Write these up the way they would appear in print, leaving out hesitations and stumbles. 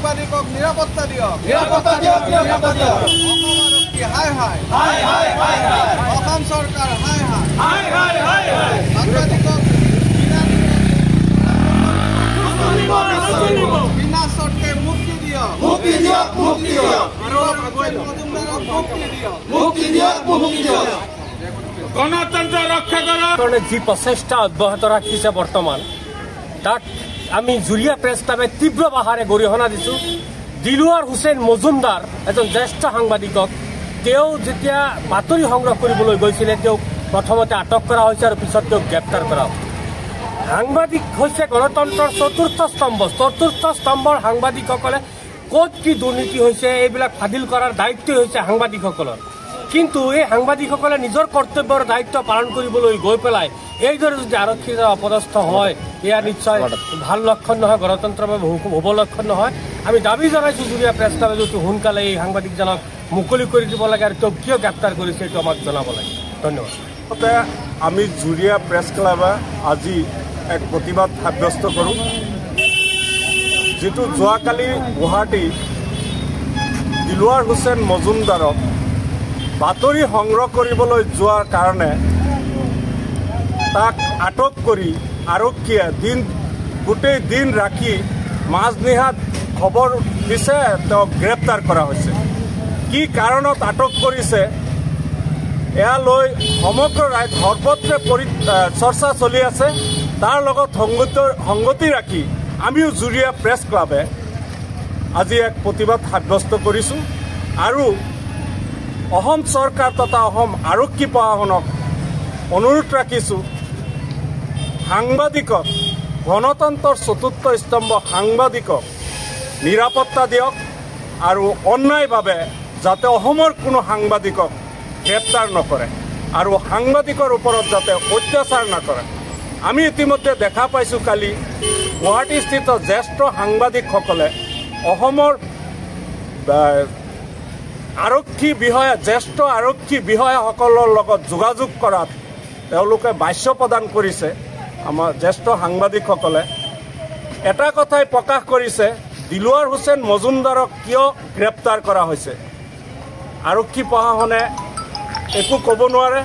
সাংবাদিকক নিৰাপত্তা দিয়ক অসম চৰকাৰ সাংবাদিকক বিনা চৰ্তে মুক্তি দিয়ক গণতন্ত্ৰ ৰক্ষা কৰাৰ যে প্ৰচেষ্টা অব্যাহত ৰাখিছে বৰ্তমান তাক আমি জুৰিয়া প্ৰেস ক্লাবে তীব্ৰ বাহাৰে গৰিহণা দিছো। দিলৱাৰ হুছেইন মজুমদাৰ এজন জ্যেষ্ঠ সাংবাদিকক যেতিয়া বাতৰি সংগ্ৰহ কৰিবলৈ গৈছিলে প্ৰথমতে আটক কৰা হৈছে আৰু পিছত গ্ৰেপ্তাৰ কৰা হৈছে। সাংবাদিক হৈছে গণতন্ত্ৰৰ চতুৰ্থ স্তম্ভৰ সাংবাদিকসকলে ক'ত কি দুৰ্নীতি হৈছে এইবিলাক ফাদিল কৰাৰ দায়িত্বই হৈছে সাংবাদিকসকলৰ। কিন্তু এই সাংবাদিকসকলে নিজৰ কৰ্তব্যৰ দায়িত্ব পালন কৰিবলৈ গৈ পেলাই এইদৰে যদি আৰক্ষীৰ অপদস্থ হয় এয়া নিশ্চয় ভাল লক্ষণ নহয়, গণতন্ত্ৰৰ বাবে শুভ লক্ষণ নহয়। আমি দাবী জনাইছোঁ জুৰিয়া প্ৰেছ ক্লাবে যদি সোনকালে এই সাংবাদিকজনক মুকলি কৰি দিব লাগে আৰু তেওঁ কিয় গ্ৰেপ্তাৰ কৰিছে এইটো আমাক জনাব লাগে। ধন্যবাদ। আমি জুৰিয়া প্ৰেছ ক্লাবে আজি এক প্ৰতিবাদ সাব্যস্ত কৰোঁ, যিটো যোৱাকালি গুৱাহাটী দিলৱাৰ হুছেইন মজুমদাৰক বাতৰি সংগ্ৰহ কৰিবলৈ যোৱাৰ কাৰণে তাক আটক কৰি আৰক্ষীয়ে গোটেই দিন ৰাখি মাজনিশাত খবৰ দিছে তেওঁক গ্ৰেপ্তাৰ কৰা হৈছে। কি কাৰণত আটক কৰিছে এয়া লৈ সমগ্ৰ সৰ্বত্ৰে চৰ্চা চলি আছে। তাৰ লগত সংগতি ৰাখি আমিও জুৰিয়া প্ৰেছ ক্লাবে আজি এক প্ৰতিবাদ সাব্যস্ত কৰিছোঁ আৰু অসম চৰকাৰ তথা অসম আৰক্ষী প্ৰশাসনক অনুৰোধ ৰাখিছোঁ, সাংবাদিকক গণতন্ত্ৰৰ চতুৰ্থ স্তম্ভ সাংবাদিকক নিৰাপত্তা দিয়ক আৰু অন্যায়ভাৱে যাতে অসমৰ কোনো সাংবাদিকক গ্ৰেপ্তাৰ নকৰে আৰু সাংবাদিকৰ ওপৰত যাতে অত্যাচাৰ নকৰে। আমি ইতিমধ্যে দেখা পাইছোঁ কালি গুৱাহাটীস্থিত জ্যেষ্ঠ সাংবাদিকসকলে অসমৰ জ্যেষ্ঠ আৰক্ষী বিষয়াসকলৰ লগত যোগাযোগ কৰাত তেওঁলোকে ভাষ্য প্ৰদান কৰিছে। আমাৰ জ্যেষ্ঠ সাংবাদিকসকলে এটা কথাই প্ৰকাশ কৰিছে, দিলৱাৰ হুছেইন মজুমদাৰক কিয় গ্ৰেপ্তাৰ কৰা হৈছে। আৰক্ষী প্ৰশাসনে একো ক'ব নোৱাৰে,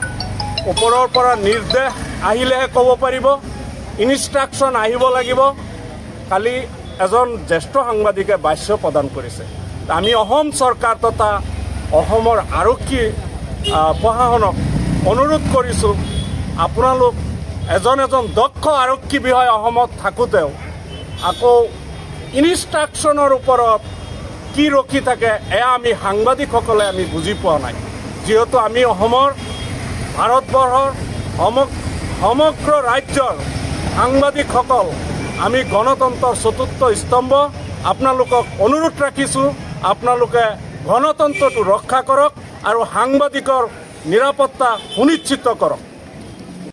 ওপৰৰ পৰা নিৰ্দেশ আহিলেহে ক'ব পাৰিব, ইনষ্ট্ৰাকশ্যন আহিব লাগিব। কালি এজন জ্যেষ্ঠ সাংবাদিকে ভাষ্য প্ৰদান কৰিছে। আমি অসম চৰকাৰ তথা অসমৰ আৰক্ষী প্ৰশাসনক অনুৰোধ কৰিছোঁ, আপোনালোক এজন দক্ষ আৰক্ষী বিষয়া অসমত থাকোঁতেও আকৌ ইনষ্ট্ৰাকশ্যনৰ ওপৰত কি ৰখি থাকে এয়া আমি সাংবাদিকসকলে আমি বুজি পোৱা নাই। যিহেতু আমি অসমৰ ভাৰতবৰ্ষৰ সমগ্ৰ ৰাজ্যৰ সাংবাদিকসকল আমি গণতন্ত্ৰৰ চতুৰ্থ স্তম্ভ। আপোনালোকক অনুৰোধ ৰাখিছোঁ, আপোনালোকে গণতন্ত্ৰটো ৰক্ষা কৰক আৰু সাংবাদিকৰ নিৰাপত্তা সুনিশ্চিত কৰক।